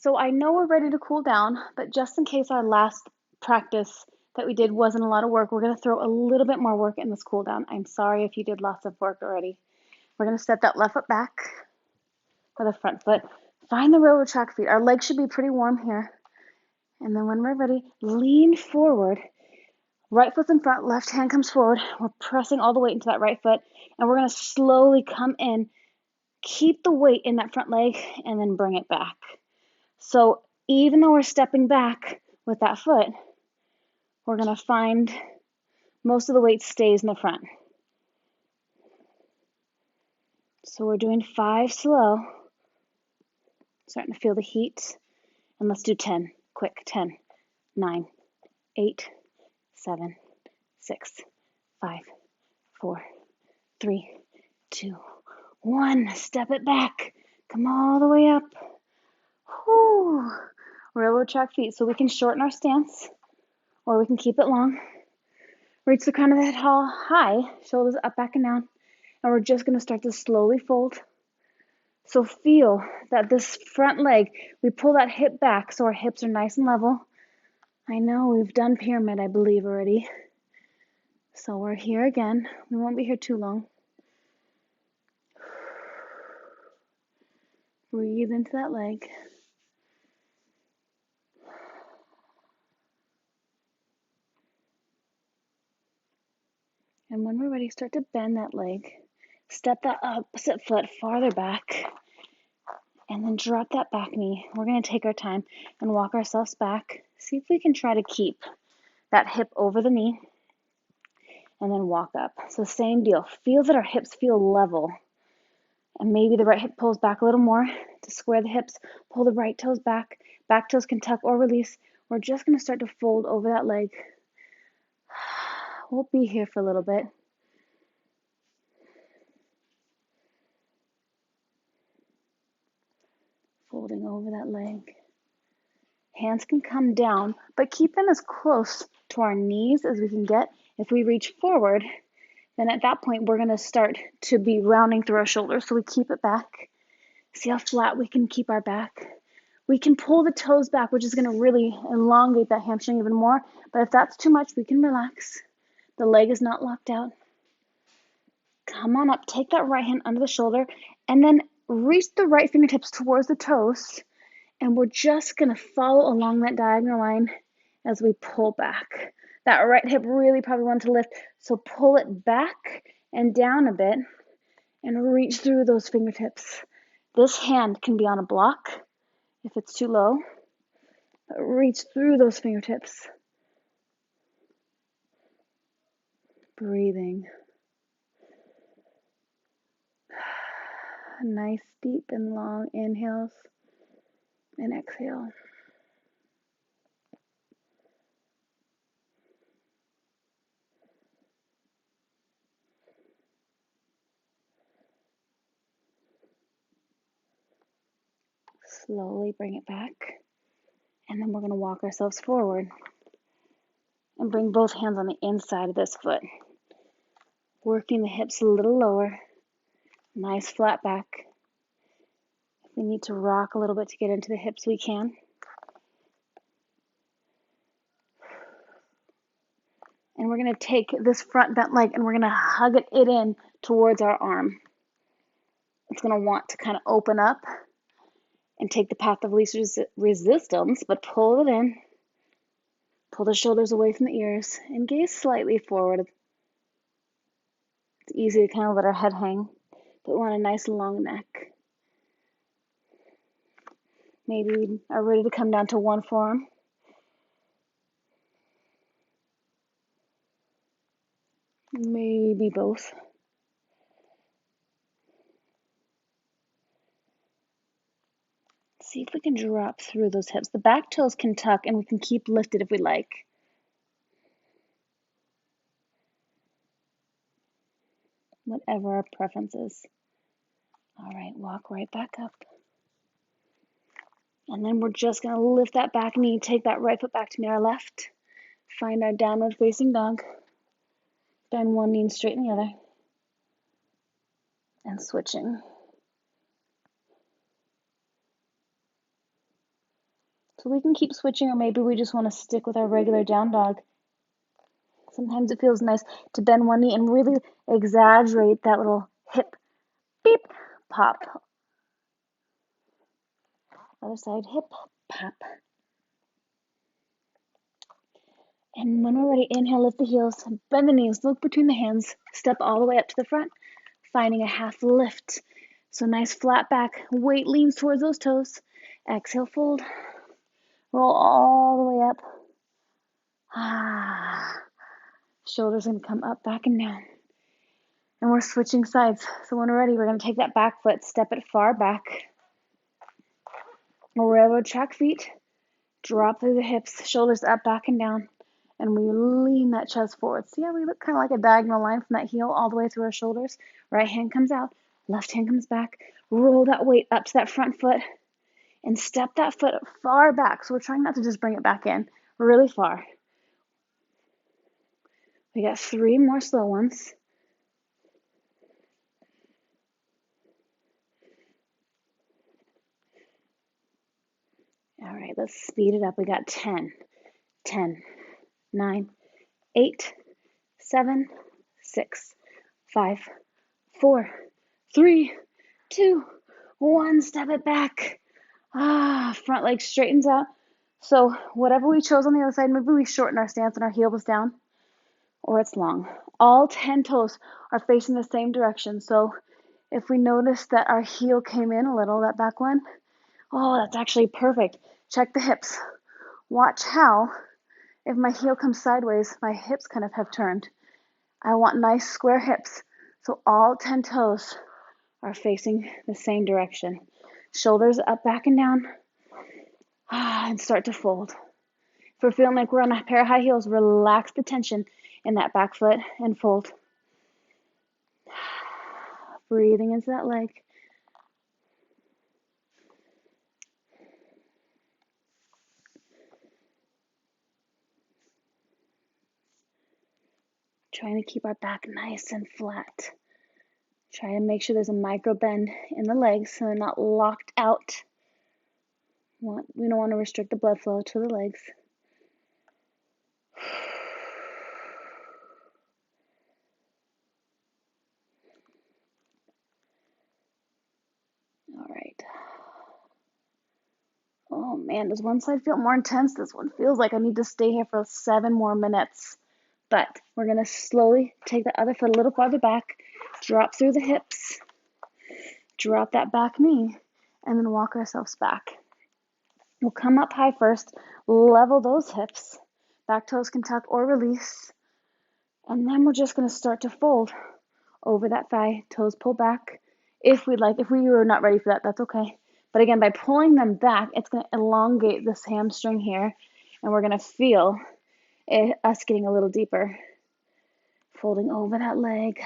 So I know we're ready to cool down, but just in case our last practice that we did wasn't a lot of work, we're going to throw a little bit more work in this cool down. I'm sorry if you did lots of work already. We're going to step that left foot back or the front foot. Find the railroad track feet. Our legs should be pretty warm here. And then when we're ready, lean forward. Right foot's in front, left hand comes forward. We're pressing all the weight into that right foot, and we're going to slowly come in. Keep the weight in that front leg, and then bring it back. So even though we're stepping back with that foot, we're going to find most of the weight stays in the front. So we're doing 5 slow. Starting to feel the heat. And let's do 10. Quick. 10, 9, 8, 7, 6, 5, 4, 3, 2, 1. Step it back. Come all the way up. Whew. Railroad track feet. So we can shorten our stance or we can keep it long. Reach the crown of the head high, shoulders up, back, and down. And we're just going to start to slowly fold. So feel that this front leg, we pull that hip back so our hips are nice and level. I know we've done pyramid, I believe, already. So we're here again. We won't be here too long. Breathe into that leg. And when we're ready, start to bend that leg. Step that opposite foot farther back. And then drop that back knee. We're going to take our time and walk ourselves back. See if we can try to keep that hip over the knee. And then walk up. So same deal. Feel that our hips feel level. And maybe the right hip pulls back a little more to square the hips. Pull the right toes back. Back toes can tuck or release. We're just going to start to fold over that leg. We'll be here for a little bit. Folding over that leg. Hands can come down, but keep them as close to our knees as we can get. If we reach forward, then at that point, we're going to start to be rounding through our shoulders. So we keep it back. See how flat we can keep our back. We can pull the toes back, which is going to really elongate that hamstring even more. But if that's too much, we can relax. The leg is not locked out. Come on up. Take that right hand under the shoulder and then reach the right fingertips towards the toes. And we're just going to follow along that diagonal line as we pull back. That right hip really probably wants to lift. So pull it back and down a bit and reach through those fingertips. This hand can be on a block if it's too low. But reach through those fingertips. Breathing. Nice deep and long inhales and exhale. Slowly bring it back. And then we're going to walk ourselves forward and bring both hands on the inside of this foot. Working the hips a little lower. Nice flat back. If we need to rock a little bit to get into the hips, we can. And we're going to take this front bent leg and we're going to hug it in towards our arm. It's going to want to kind of open up and take the path of least resistance, but pull it in. Pull the shoulders away from the ears and gaze slightly forward. It's easy to kind of let our head hang, but we want a nice long neck. Maybe we are ready to come down to one forearm. Maybe both. See if we can drop through those hips. The back toes can tuck and we can keep lifted if we like. Whatever our preference is. All right, walk right back up. And then we're just going to lift that back knee, take that right foot back to meet our left. Find our downward facing dog. Bend one knee and straighten the other. And switching. So we can keep switching, or maybe we just want to stick with our regular down dog. Sometimes it feels nice to bend one knee and really exaggerate that little hip beep pop. Other side, hip pop. And when we're ready, inhale, lift the heels, bend the knees, look between the hands, step all the way up to the front, finding a half lift. So nice flat back, weight leans towards those toes. Exhale, fold, roll all the way up. Shoulders gonna come up, back, and down. And we're switching sides. So when we're ready, we're gonna take that back foot, step it far back. Railroad track feet, drop through the hips, shoulders up, back, and down. And we lean that chest forward. See how we look kind of like a diagonal line from that heel all the way through our shoulders? Right hand comes out, left hand comes back. Roll that weight up to that front foot and step that foot far back. So we're trying not to just bring it back in, really far. We got 3 more slow ones. All right, let's speed it up. We got 10, 9, 8, 7, 6, 5, 4, 3, 2, 1. Step it back. Front leg straightens out. So whatever we chose on the other side, maybe we shorten our stance and our heel was down, or it's long. All 10 toes are facing the same direction. So if we notice that our heel came in a little, that back one, that's actually perfect. Check the hips. Watch how, if my heel comes sideways, my hips kind of have turned. I want nice square hips. So all 10 toes are facing the same direction. Shoulders up, back, and down. And start to fold. If we're feeling like we're on a pair of high heels, relax the tension in that back foot and fold. Breathing into that leg. Trying to keep our back nice and flat. Try to make sure there's a micro bend in the legs so they're not locked out. We don't want to restrict the blood flow to the legs. All right. Oh man, does one side feel more intense? This one feels like I need to stay here for 7 more minutes. But we're going to slowly take the other foot a little farther back, drop through the hips, drop that back knee, and then walk ourselves back. We'll come up high first, level those hips, back toes can tuck or release, and then we're just going to start to fold over that thigh, toes pull back. If we'd like, if we were not ready for that, that's okay. But again, by pulling them back, it's going to elongate this hamstring here, and we're going to feel us getting a little deeper. Folding over that leg.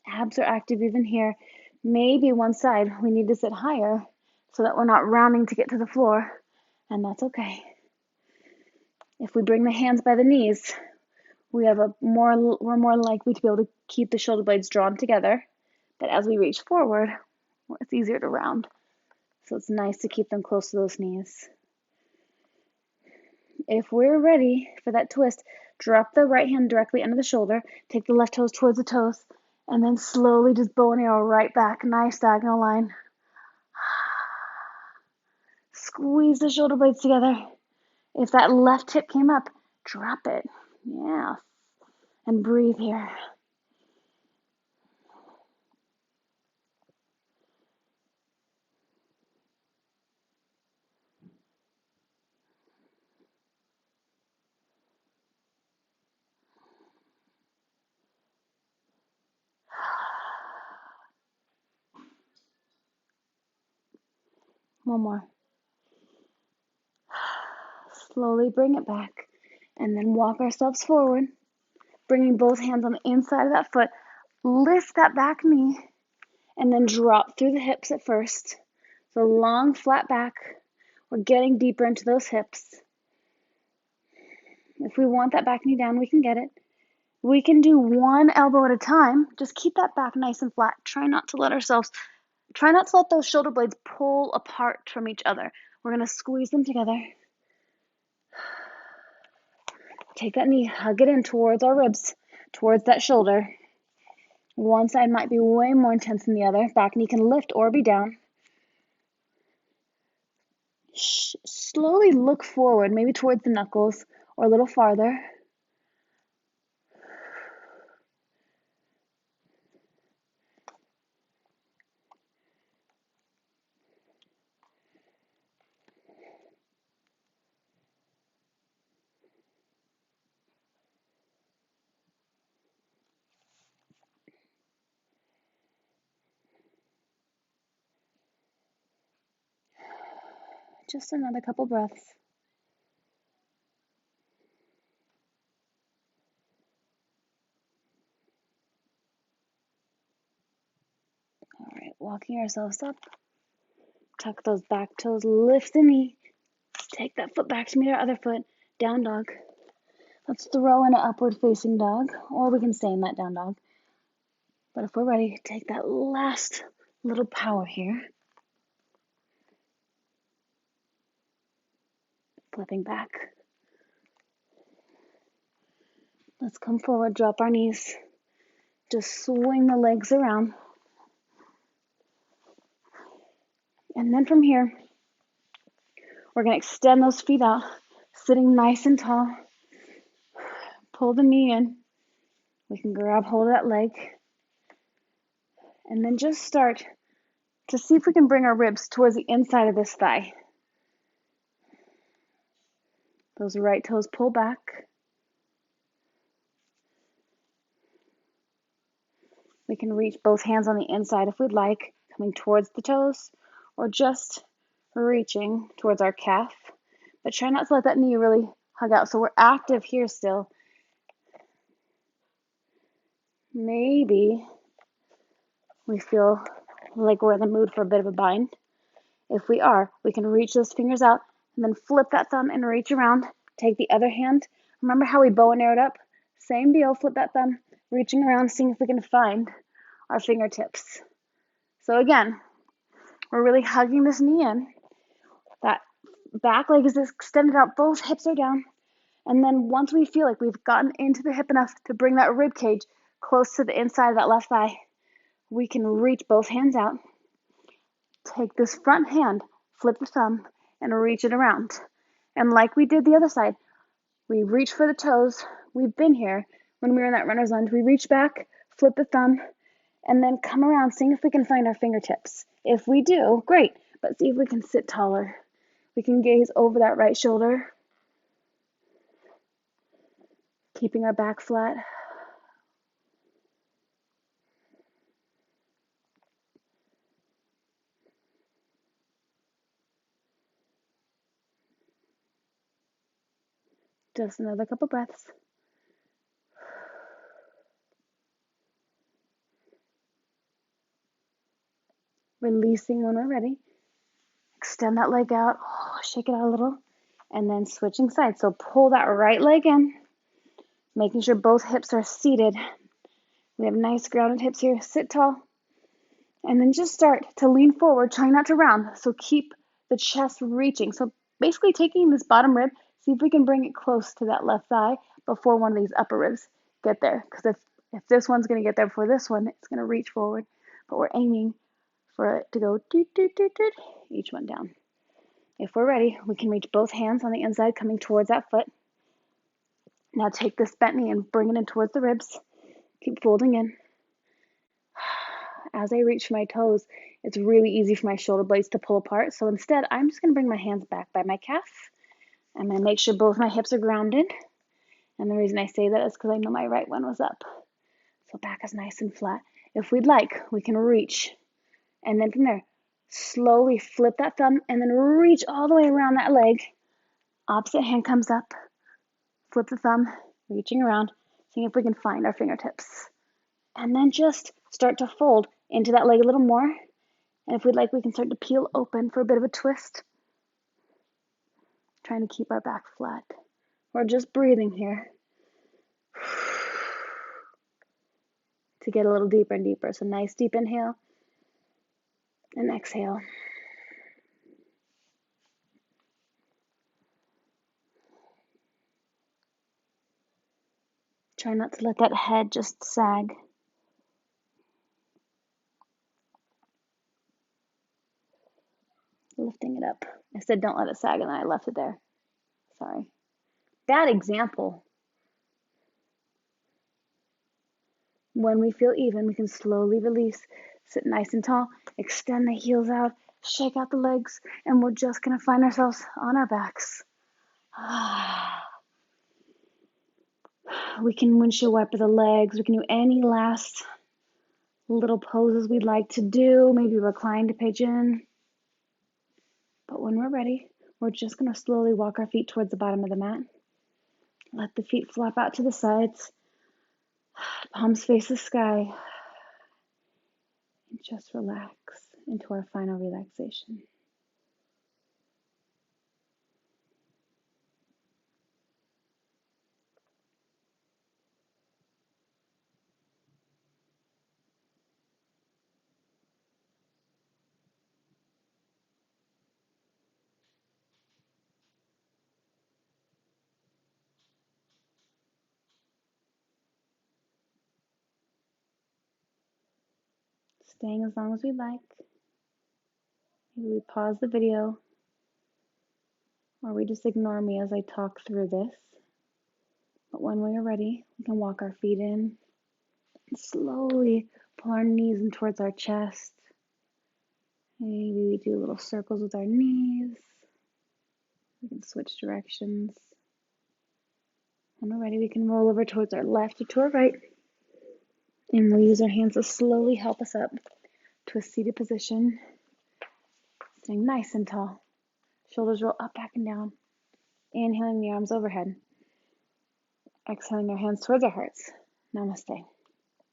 Abs are active even here. Maybe one side we need to sit higher so that we're not rounding to get to the floor, and that's okay. If we bring the hands by the knees, we're more likely to be able to keep the shoulder blades drawn together. But as we reach forward, it's easier to round. So it's nice to keep them close to those knees. If we're ready for that twist, drop the right hand directly under the shoulder, take the left toes towards the toes, and then slowly just bow and arrow right back. Nice diagonal line. Squeeze the shoulder blades together. If that left hip came up, drop it. Yeah. And breathe here. One more. Slowly bring it back and then walk ourselves forward, bringing both hands on the inside of that foot. Lift that back knee and then drop through the hips at first. So long, flat back. We're getting deeper into those hips. If we want that back knee down, we can get it. We can do one elbow at a time. Just keep that back nice and flat. Try not to let ourselves Try not to let those shoulder blades pull apart from each other. We're going to squeeze them together. Take that knee, hug it in towards our ribs, towards that shoulder. One side might be way more intense than the other. Back knee can lift or be down. Slowly look forward, maybe towards the knuckles or a little farther. Just another couple breaths. All right, walking ourselves up. Tuck those back toes, lift the knee. Take that foot back to meet our other foot. Down dog. Let's throw in an upward facing dog, or we can stay in that down dog. But if we're ready, take that last little power here. Flipping back. Let's come forward, drop our knees. Just swing the legs around. And then from here, we're going to extend those feet out, sitting nice and tall. Pull the knee in. We can grab hold of that leg. And then just start to see if we can bring our ribs towards the inside of this thigh. Those right toes pull back. We can reach both hands on the inside if we'd like, coming towards the toes, or just reaching towards our calf. But try not to let that knee really hug out. So we're active here still. Maybe we feel like we're in the mood for a bit of a bind. If we are, we can reach those fingers out and then flip that thumb and reach around. Take the other hand. Remember how we bow and arrowed up? Same deal, flip that thumb, reaching around, seeing if we can find our fingertips. So again, we're really hugging this knee in. That back leg is extended out, both hips are down. And then once we feel like we've gotten into the hip enough to bring that rib cage close to the inside of that left thigh, we can reach both hands out. Take this front hand, flip the thumb, and reach it around. And like we did the other side, we reach for the toes. We've been here when we were in that runner's lunge. We reach back, flip the thumb, and then come around, seeing if we can find our fingertips. If we do, great, but see if we can sit taller. We can gaze over that right shoulder, keeping our back flat. Just another couple breaths. Releasing when we're ready. Extend that leg out, shake it out a little, and then switching sides. So pull that right leg in, making sure both hips are seated. We have nice grounded hips here. Sit tall. And then just start to lean forward, trying not to round. So keep the chest reaching. So basically taking this bottom rib, see if we can bring it close to that left thigh before one of these upper ribs get there. Because if this one's going to get there before this one, it's going to reach forward. But we're aiming for it to go doot, doot, doot, doot, each one down. If we're ready, we can reach both hands on the inside, coming towards that foot. Now take this bent knee and bring it in towards the ribs. Keep folding in. As I reach for my toes, it's really easy for my shoulder blades to pull apart. So instead, I'm just going to bring my hands back by my calf. I'm going to make sure both my hips are grounded. And the reason I say that is because I know my right one was up. So back is nice and flat. If we'd like, we can reach. And then from there, slowly flip that thumb and then reach all the way around that leg. Opposite hand comes up. Flip the thumb, reaching around, seeing if we can find our fingertips. And then just start to fold into that leg a little more. And if we'd like, we can start to peel open for a bit of a twist. Trying to keep our back flat. We're just breathing here to get a little deeper and deeper. So nice deep inhale. And exhale. Try not to let that head just sag. Lifting it up. I said don't let it sag and then I left it there. Sorry. Bad example. When we feel even, we can slowly release, sit nice and tall, extend the heels out, shake out the legs, and we're just going to find ourselves on our backs. We can windshield wiper the legs. We can do any last little poses we'd like to do, maybe recline to pigeon. But when we're ready, we're just going to slowly walk our feet towards the bottom of the mat. Let the feet flop out to the sides. Palms face the sky. And just relax into our final relaxation. Staying as long as we like. Maybe we pause the video, or we just ignore me as I talk through this. But when we are ready, we can walk our feet in and slowly pull our knees in towards our chest. Maybe we do little circles with our knees. We can switch directions. When we're ready, we can roll over towards our left or to our right. And we'll use our hands to slowly help us up to a seated position. Sitting nice and tall. Shoulders roll up, back, and down. Inhaling the arms overhead. Exhaling our hands towards our hearts. Namaste.